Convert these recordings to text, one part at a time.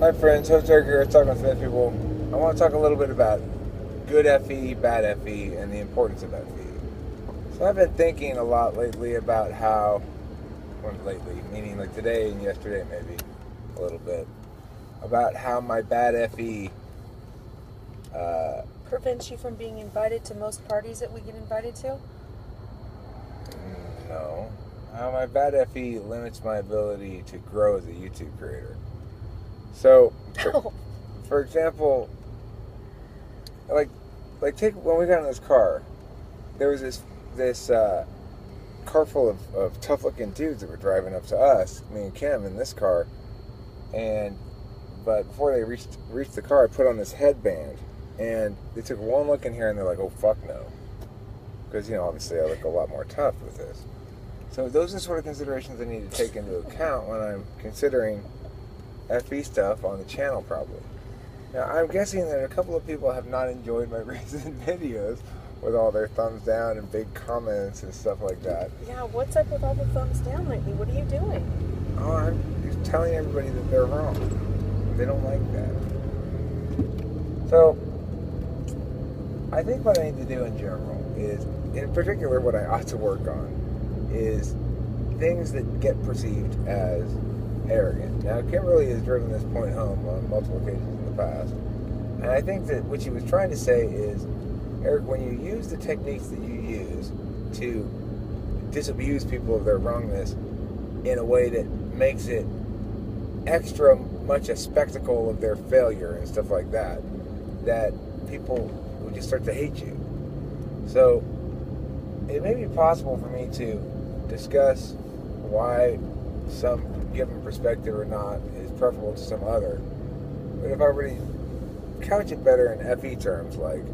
Hi friends, host Eric here, talking with Smith people. I want to talk a little bit about good FE, bad FE, and the importance of FE. So I've been thinking a lot lately about how, well, lately, meaning like today and yesterday maybe, a little bit, about how my bad FE prevents you from being invited to most parties that we get invited to? No, how my bad FE limits my ability to grow as a YouTube creator. So, for example, like take when we got in this car, there was this car full of tough looking dudes that were driving up to us, me and Kim, in this car, but before they reached the car, I put on this headband, and they took one look in here and they're like, oh fuck no, because obviously I look a lot more tough with this. So those are the sort of considerations I need to take into account when I'm considering FE stuff on the channel, probably. Now, I'm guessing that a couple of people have not enjoyed my recent videos with all their thumbs down and big comments and stuff like that. Yeah, what's up with all the thumbs down lately? What are you doing? Oh, I'm just telling everybody that they're wrong. They don't like that. So, I think what I need to do in general is, in particular what I ought to work on, is things that get perceived as arrogant. Now, Kimberly has driven this point home on multiple occasions in the past, and I think that what she was trying to say is, Eric, when you use the techniques that you use to disabuse people of their wrongness in a way that makes it extra much a spectacle of their failure and stuff like that, that people will just start to hate you. So it may be possible for me to discuss why some given perspective or not is preferable to some other. But if I were to couch it better in FE terms, like,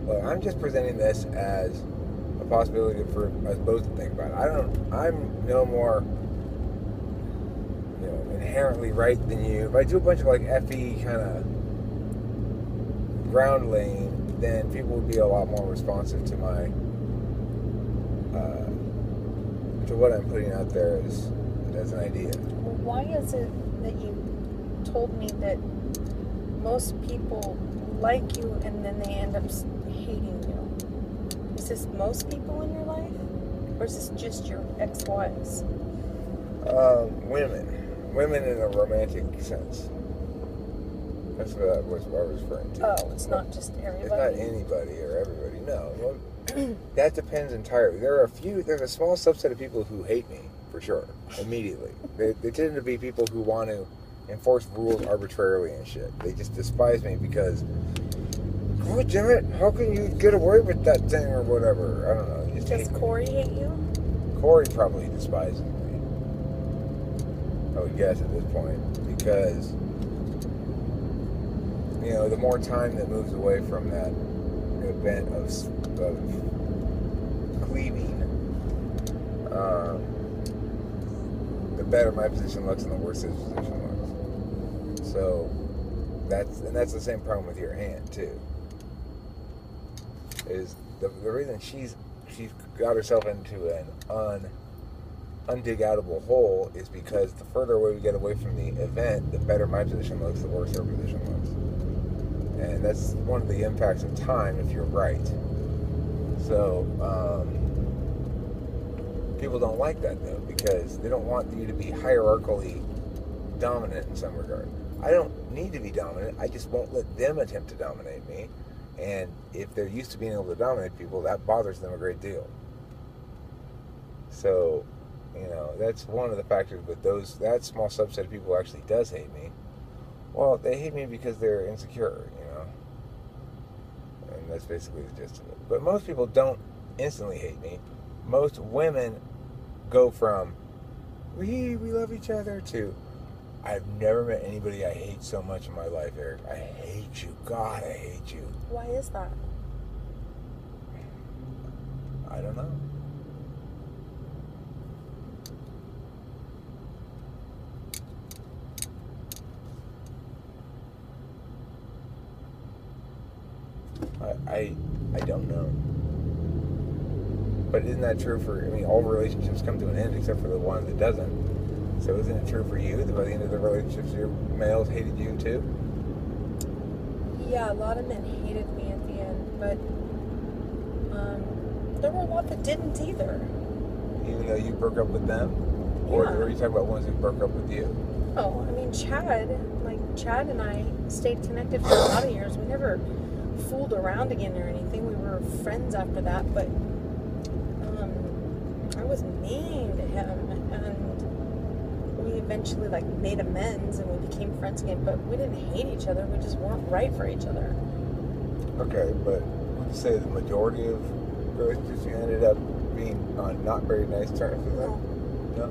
well, I'm just presenting this as a possibility for us both to think about it. I'm no more, inherently right than you. If I do a bunch of like FE kind of ground laying, then people would be a lot more responsive to my to what I'm putting out there as an idea. Well, why is it that you told me that most people like you and then they end up hating you? Is this most people in your life? Or is this just your ex-wives? Women in a romantic sense. That's what I was referring to. Oh, it's not just everybody? It's not anybody or everybody, no. Well, that depends entirely. There's a small subset of people who hate me, for sure, immediately. They tend to be people who want to enforce rules arbitrarily and shit. They just despise me because, God damn it, how can you get away with that thing or whatever? I don't know. Does Corey hate you? Corey probably despises me, I would guess at this point, because the more time that moves away from that event of cleaving, the better my position looks and the worse his position looks. So that's the same problem with your hand too. Is the reason she's got herself into an undig-outable hole is because the further away we get away from the event, the better my position looks, the worse her position looks. And that's one of the impacts of time if you're right. So, people don't like that though, because they don't want you to be hierarchically dominant in some regard. I don't need to be dominant, I just won't let them attempt to dominate me. And if they're used to being able to dominate people, that bothers them a great deal. So, that's one of the factors, but that small subset of people actually does hate me. Well, they hate me because they're insecure, and that's basically the gist of it. But most people don't instantly hate me. Most women go from, we love each other, to, I've never met anybody I hate so much in my life, Eric. I hate you. God, I hate you. Why is that? I don't know. I don't know. But isn't that true for, all relationships come to an end except for the one that doesn't. So isn't it true for you that by the end of the relationships, your males hated you too? Yeah, a lot of men hated me at the end, but there were a lot that didn't either. Even though you broke up with them? Or are you talking about ones who broke up with you? Oh, I mean, Chad and I stayed connected for a lot of years. We never fooled around again or anything. We were friends after that, but I was mean to him, and we eventually made amends and we became friends again, but we didn't hate each other. We just weren't right for each other. Okay, but would you say the majority of relationships you ended up being on not very nice terms with them? No?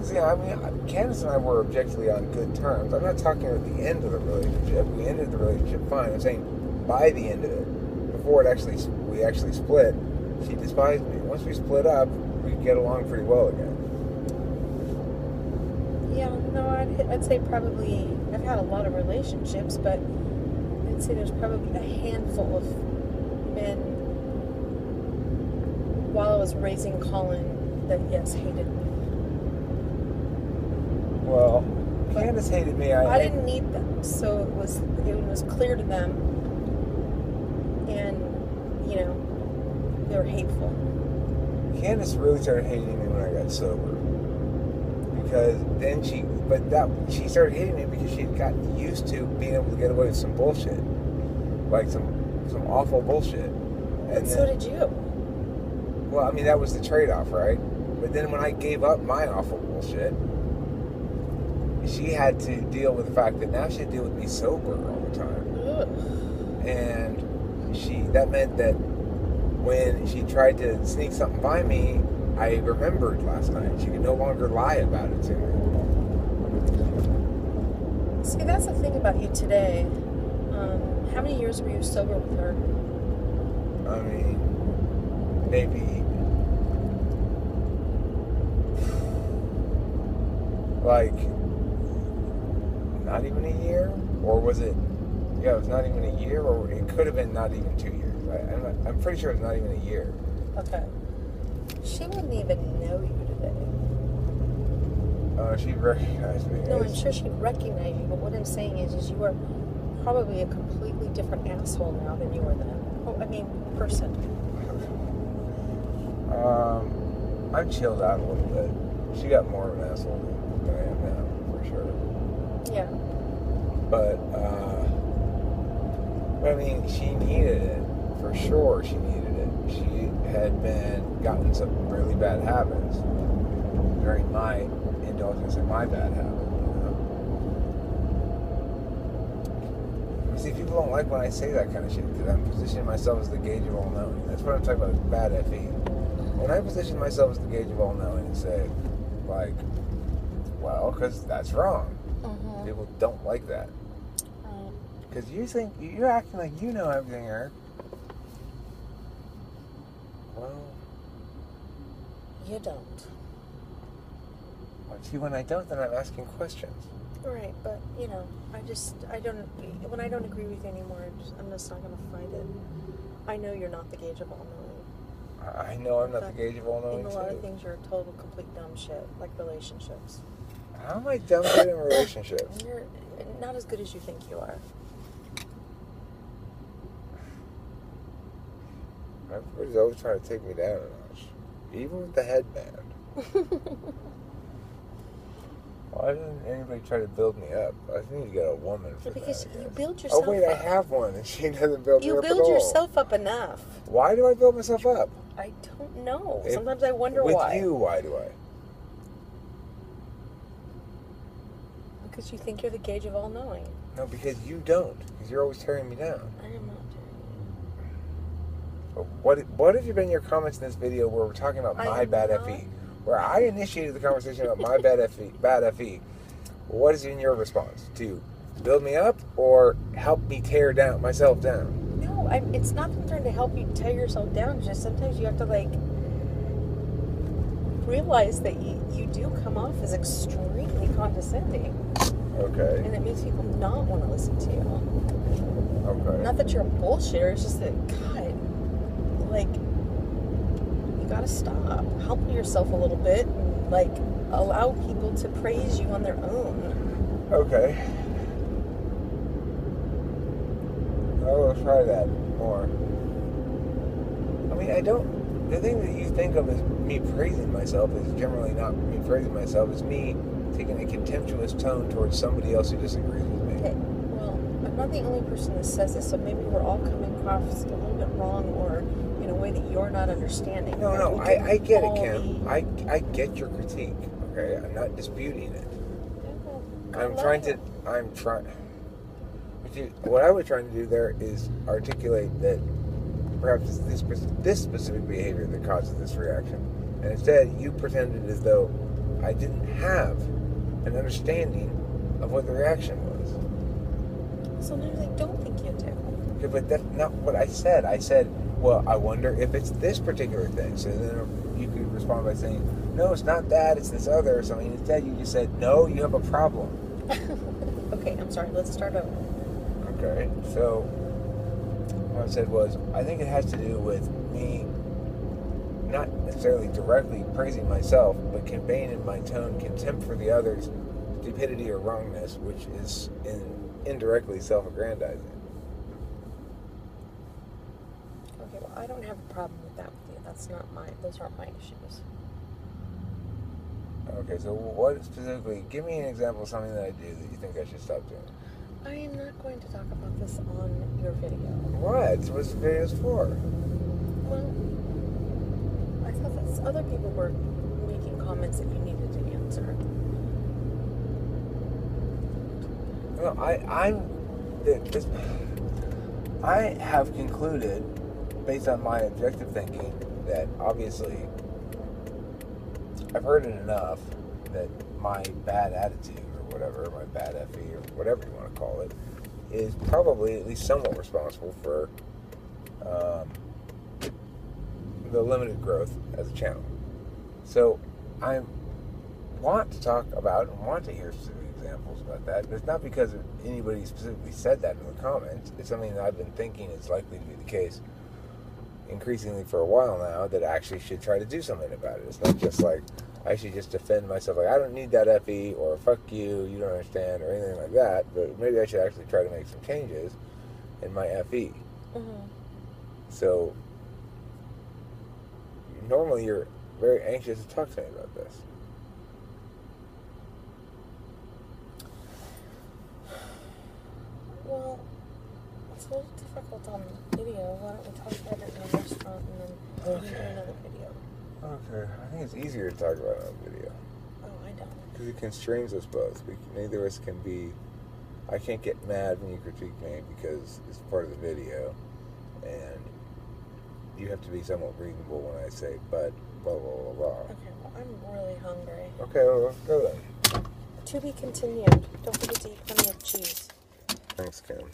See, I mean, Candace and I were objectively on good terms. I'm not talking at the end of the relationship. We ended the relationship fine. I'm saying by the end of it, before we actually split, she despised me. Once we split up, we get along pretty well again. Yeah, no, I'd say probably, I've had a lot of relationships, but I'd say there's probably a handful of men while I was raising Colin that, yes, hated me. Well, Candace hated me. I didn't need them, so it was clear to them, and, they were hateful. Candace really started hating me when I got sober. Because then she started hating me because she had gotten used to being able to get away with some bullshit. Like some awful bullshit. And so did you. Well, I mean, that was the trade-off, right? But then when I gave up my awful bullshit, she had to deal with the fact that now she had to deal with me sober all the time. Ugh. And that meant that when she tried to sneak something by me, I remembered last night. She could no longer lie about it to me. See, that's the thing about you today. How many years were you sober with her? I mean, maybe not even a year? Or was it? Yeah, it was not even a year, or it could have been not even 2 years. I'm pretty sure it's not even a year. Okay. She wouldn't even know you today. She recognized me. No, I'm sure she'd recognize you, but what I'm saying is you are probably a completely different asshole now than you were then. Oh, I mean, person. I've chilled out a little bit. She got more of an asshole than I am now, for sure. Yeah. But I mean, she needed it. For sure, she needed it. She had gotten some really bad habits during my indulgence in my bad habit. See, people don't like when I say that kind of shit because I'm positioning myself as the gauge of all knowing. That's what I'm talking about, bad FE. When I position myself as the gauge of all knowing and say, well, because that's wrong. Mm-hmm. People don't like that. Because you think, you're acting like you know everything, Eric. Well, you don't. See, when I don't, then I'm asking questions. Right, but, when I don't agree with you anymore, I'm just not going to fight it. I know you're not the gauge of all knowing. I know I'm not the gauge of all knowing, in a lot of things, you're a total, complete dumb shit, like relationships. How am I dumb shit in relationships? You're not as good as you think you are. Everybody's always trying to take me down a notch. Even with the headband. Why didn't anybody try to build me up? I need to get a woman for because that. Because you build yourself up. Oh, wait, I have one, and she doesn't build me up at all. You build yourself up enough. Why do I build myself up? I don't know. Sometimes I wonder why. With you, why do I? Because you think you're the gauge of all knowing. No, because you don't. Because you're always tearing me down. I am not tearing you down. What have you been your comments in this video where we're talking about my bad FE? Where I initiated the conversation about my bad FE. What has been your response? To build me up or help me tear myself down? No, it's not that I'm trying to help you tear yourself down. It's just sometimes you have to realize that you do come off as extremely condescending. Okay. And it makes people not want to listen to you. Okay. Not that you're a bullshitter, it's just that, God, you gotta stop. Help yourself a little bit and, allow people to praise you on their own. Okay. I will try that more. I mean, the thing that you think of as me praising myself is generally not me praising myself. It's me taking a contemptuous tone towards somebody else who disagrees with me. Okay, well, I'm not the only person that says this, so maybe we're all coming across a little bit wrong or in a way that you're not understanding. No, I get it, Kim. I get your critique, okay? I'm not disputing it. What I was trying to do there is articulate that perhaps it's this specific behavior that causes this reaction. And instead, you pretended as though I didn't have an understanding of what the reaction was. Sometimes I don't think you do. Okay, but that's not what I said. I said, well, I wonder if it's this particular thing. So then you could respond by saying, no, it's not that, it's this other or something. Instead, you just said, no, you have a problem. Okay, I'm sorry. Let's start over. Okay, so what I said was, I think it has to do with me not necessarily directly praising myself, but conveying in my tone contempt for the other's stupidity or wrongness, which is indirectly self-aggrandizing. Okay, well, I don't have a problem with that with you. Those aren't my issues. Okay, so what specifically, give me an example of something that I do that you think I should stop doing. I am not going to talk about this on your video. What? What's the videos for? Well, I thought that other people were making comments that you needed to answer. No, I have concluded, based on my objective thinking, that obviously I've heard it enough that my bad attitude or whatever, my bad FE or whatever you want to call it, is probably at least somewhat responsible for the limited growth as a channel. So I want to talk about and want to hear specific examples about that, but it's not because anybody specifically said that in the comments. It's something that I've been thinking is likely to be the case increasingly for a while now, that I actually should try to do something about it. It's not just like I should just defend myself like I don't need that FE or fuck you, you don't understand or anything like that, but maybe I should actually try to make some changes in my FE. Mm-hmm. So normally you're very anxious to talk to me about this. Well, it's a little difficult on video. Why don't we talk about it in a restaurant and then we can do another video? Okay, I think it's easier to talk about it on video. Oh, I don't. Because it constrains us both. Neither of us can be... I can't get mad when you critique me because it's part of the video. And you have to be somewhat reasonable when I say, but blah, blah, blah, blah. Okay, well, I'm really hungry. Okay, well, let's go then. To be continued. Don't forget to eat plenty of cheese. Thanks, Kim.